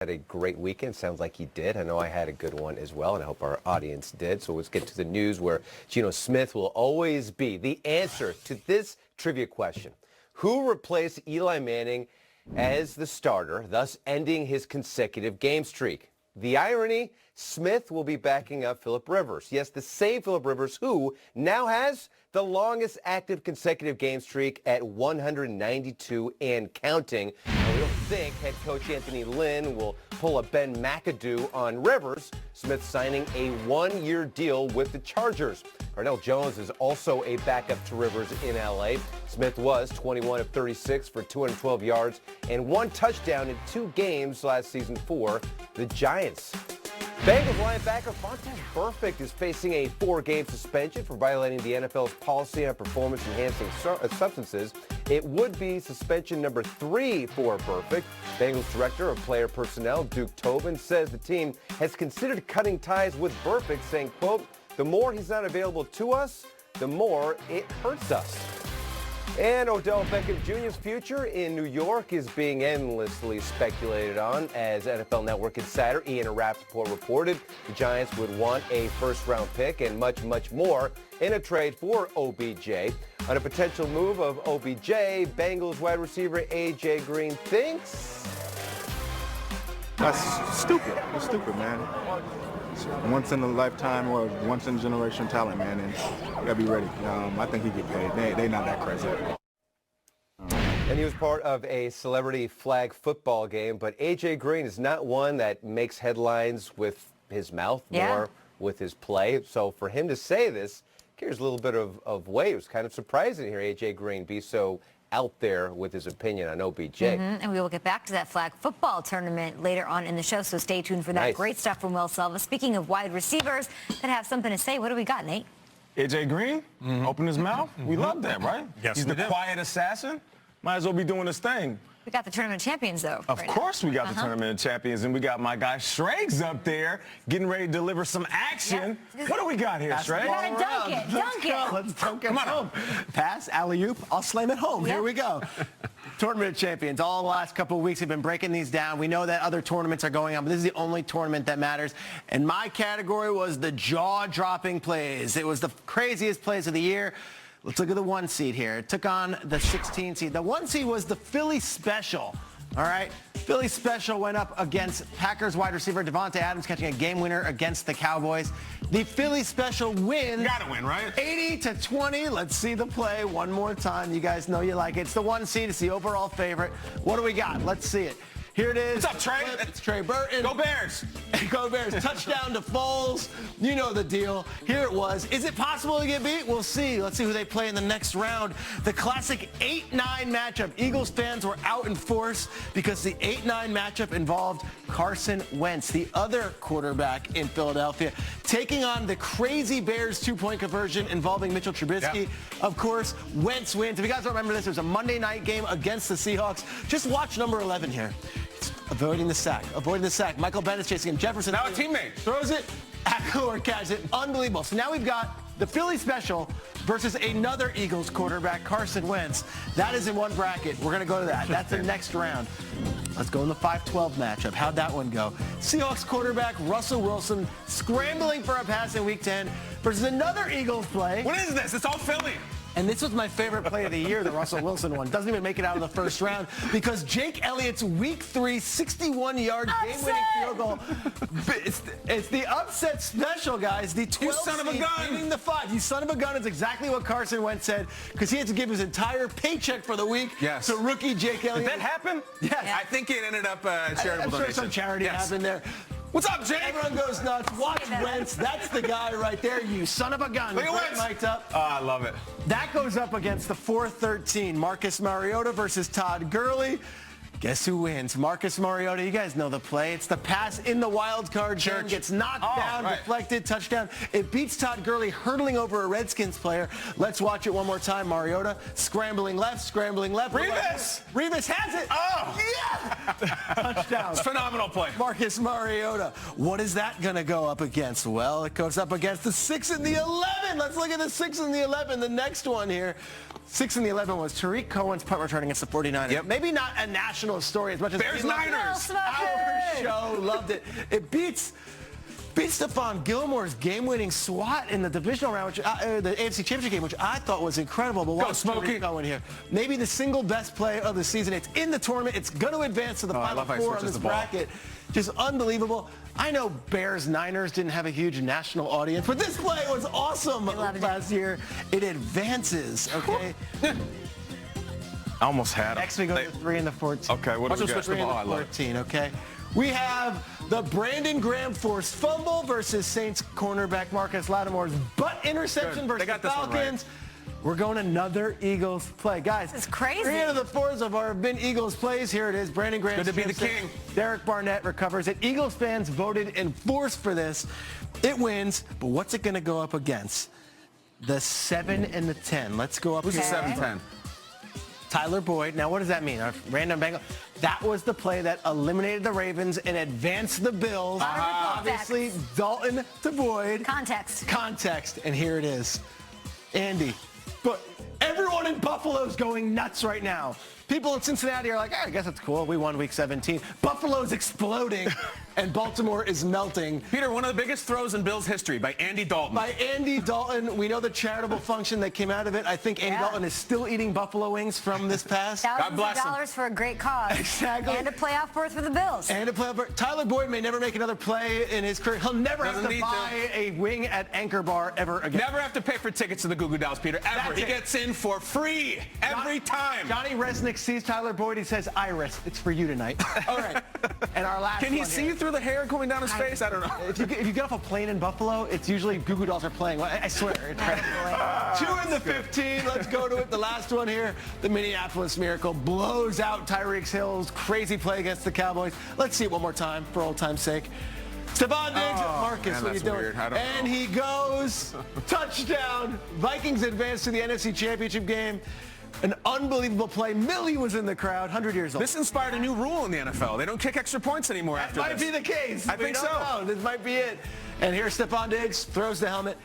Had a great weekend. Sounds like he did. I know I had a good one as well, and I hope our audience did. So let's get to the news where Geno Smith will always be the answer to this trivia question. Who replaced Eli Manning as the starter, thus ending his consecutive game streak? The irony, Smith will be backing up Philip Rivers. Yes, the same Philip Rivers who now has the longest active consecutive game streak at 192 and counting. And we don't think head coach Anthony Lynn will pull a Ben McAdoo on Rivers. Smith signing a one-year deal with the Chargers. Cardell Jones is also a backup to Rivers in L.A. Smith was 21 of 36 for 212 yards and one touchdown in 2 games last season for the Giants. Bengals linebacker Vontaze Burfict is facing a 4-game suspension for violating the NFL's policy on performance-enhancing substances. It would be suspension number 3 for Burfict. Bengals Director of Player Personnel Duke Tobin says the team has considered cutting ties with Burfict, saying, quote, "The more he's not available to us, the more it hurts us." And Odell Beckham Jr.'s future in New York is being endlessly speculated on. As NFL Network insider Ian Rappaport reported, the Giants would want a first-round pick and much, much more in a trade for OBJ. On a potential move of OBJ, Bengals wide receiver A.J. Green thinks... That's stupid. It's stupid, man. Once in a lifetime or once in a generation talent, man, and you gotta be ready. I think he get paid. They not that crazy. And he was part of a celebrity flag football game, but A.J. Green is not one that makes headlines with his mouth, more with his play. So for him to say this carries a little bit of weight. It was kind of surprising to hear A.J. Green be so out there with his opinion on OBJ. And we will get back to that flag football tournament later on in the show, so stay tuned for that. Nice. Great stuff from Will Selva. Speaking of wide receivers that have something to say, what do we got, Nate? A.J. Green, open his mouth. We love that, right? Yes, He's the quiet assassin. Might as well be doing his thing. We got the tournament champions, though. Of course we got the tournament champions, and we got my guy Schrags up there getting ready to deliver some action. Yeah. What do we got here, Schrags? You gotta dunk it, dunk it. Let's dunk it home. Pass, alley-oop, I'll slam it home. Yep. Here we go. Tournament champions. All the last couple of weeks have been breaking these down. We know that other tournaments are going on, but this is the only tournament that matters. And my category was the jaw-dropping plays. It was the craziest plays of the year. Let's look at the 1 seed here. It took on the 16 seed. The 1 seed was the Philly Special. All right, Philly Special went up against Packers wide receiver Devontae Adams, catching a game winner against the Cowboys. The Philly Special wins. Gotta win, right? 80-20. Let's see the play one more time. You guys know you like it. It's the 1 seed. It's the overall favorite. What do we got? Let's see it. Here it is. What's up, Trey? It's Trey Burton. Go Bears. Go Bears. Touchdown to Foles. You know the deal. Here it was. Is it possible to get beat? We'll see. Let's see who they play in the next round. The classic 8-9 matchup. Eagles fans were out in force because the 8-9 matchup involved Carson Wentz, the other quarterback in Philadelphia, taking on the crazy Bears 2-point conversion involving Mitchell Trubisky. Of course, Wentz wins. If you guys don't remember this, it was a Monday night game against the Seahawks. Just watch number 11 here. Avoiding the sack. Avoiding the sack. Michael Bennett's chasing him. Jefferson. Now a teammate. Throws it. Eckler catches it. Unbelievable. So now we've got the Philly Special versus another Eagles quarterback, Carson Wentz. That is in one bracket. We're going to go to that. That's the next round. Let's go in the 5-12 matchup. How'd that one go? Seahawks quarterback Russell Wilson scrambling for a pass in Week 10 versus another Eagles play. What is this? It's all Philly. And this was my favorite play of the year, the Russell Wilson one. Doesn't even make it out of the first round because Jake Elliott's Week 3 61-yard game-winning field goal. It's the upset special, guys. The 12 son of a gun. Winning the 5. You son of a gun is exactly what Carson Wentz said because he had to give his entire paycheck for the week to rookie Jake Elliott. Did that happen? Yes. I think it ended up charitable I'm sure donation. some charity happened there. What's up, Jake? Everyone goes nuts. Watch Wentz. That's the guy right there, you son of a gun. Look at Wentz. Mic'd up. Oh, I love it. That goes up against the 4-13. Marcus Mariota versus Todd Gurley. Guess who wins? Marcus Mariota. You guys know the play. It's the pass in the wild card. Church gets knocked down, deflected, touchdown. It beats Todd Gurley hurtling over a Redskins player. Let's watch it one more time. Mariota scrambling left, scrambling left. Revis has it. Oh. Yeah. Touchdown. It's a phenomenal play. Marcus Mariota. What is that going to go up against? Well, it goes up against the 6 and the 11. Let's look at the 6 and the 11. The next one here. 6 and the 11 was Tariq Cohen's punt return against the 49ers. Maybe not a national divisional story as much as Bears we loved Niners. our show. Loved it. It beats Stephon Gilmore's game-winning SWAT in the divisional round, which the AFC Championship game, which I thought was incredible. But watch Smokey. Tariq Cohen here. Maybe the single best play of the season. It's in the tournament. It's going to advance to the Final Four on this bracket. Just unbelievable. I know Bears Niners didn't have a huge national audience, but this play was awesome last year. It advances, okay? I almost had him. Next we go to 3 and the 14. Okay, what do we got? 3 and the 14, okay? We have the Brandon Graham forced fumble versus Saints cornerback Marcus Lattimore's butt interception versus the Falcons. We're going another Eagles play. Guys, this is crazy. 3 out of the 4 of our been Eagles plays. Here it is. Brandon Graham. Good to be the king. Derek Barnett recovers it. Eagles fans voted in force for this. It wins, but what's it going to go up against? The 7 and the 10. Let's go up. Who's the here. 7-10? Tyler Boyd. Now, what does that mean? A random Bengal. That was the play that eliminated the Ravens and advanced the Bills. Obviously, Dalton to Boyd. Context. And here it is. Andy. But everyone in Buffalo is going nuts right now. People in Cincinnati are like, I guess it's cool. We won week 17. Buffalo's exploding, and Baltimore is melting. Peter, one of the biggest throws in Bills history by Andy Dalton. By Andy Dalton. We know the charitable function that came out of it. I think Andy Dalton is still eating buffalo wings from this pass. Thousands of dollars for a great cause. Exactly. And a playoff berth for the Bills. And a playoff berth. Tyler Boyd may never make another play in his career. He'll never have to buy a wing at Anchor Bar ever again. Never have to pay for tickets to the Goo Goo Dolls, Peter. Ever. He gets in for free every time. Johnny Resnick sees Tyler Boyd. He says, Iris, it's for you tonight. All right. And our last Can he see you through the hair going down his face? I don't know. If you get off a plane in Buffalo, it's usually Goo Goo Dolls are playing. I swear. It's 2 in the 15. Let's go to it. The last one here. The Minneapolis Miracle blows out Tyreek Hill's crazy play against the Cowboys. Let's see it one more time for old time's sake. Stephon Diggs, Marcus, what are you doing? Weird. And he goes, touchdown. Vikings advance to the NFC Championship game. An unbelievable play. Millie was in the crowd, 100 years old. This inspired a new rule in the NFL. They don't kick extra points anymore after this. That might be the case. I think so. This might be it. And here's Stephon Diggs, throws the helmet.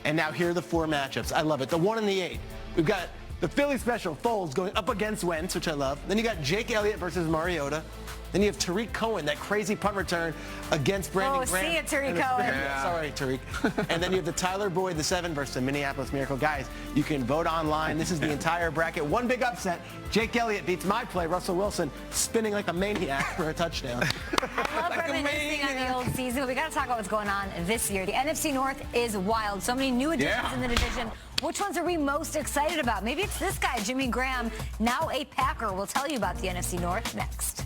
And now here are the 4 matchups. I love it. The 1 and the 8. We've got the Philly special, Foles, going up against Wentz, which I love. Then you got Jake Elliott versus Mariota. Then you have Tariq Cohen, that crazy punt return against Brandon Graham. See it, Tariq Cohen. Yeah. Sorry, Tariq. And then you have the Tyler Boyd, the 7 versus the Minneapolis Miracle. Guys, you can vote online. This is the entire bracket. One big upset. Jake Elliott beats my play, Russell Wilson, spinning like a maniac for a touchdown. I love reminiscing on the old season, but we got to talk about what's going on this year. The NFC North is wild. So many new additions in the division. Which ones are we most excited about? Maybe it's this guy, Jimmy Graham, now a Packer. We'll tell you about the NFC North next.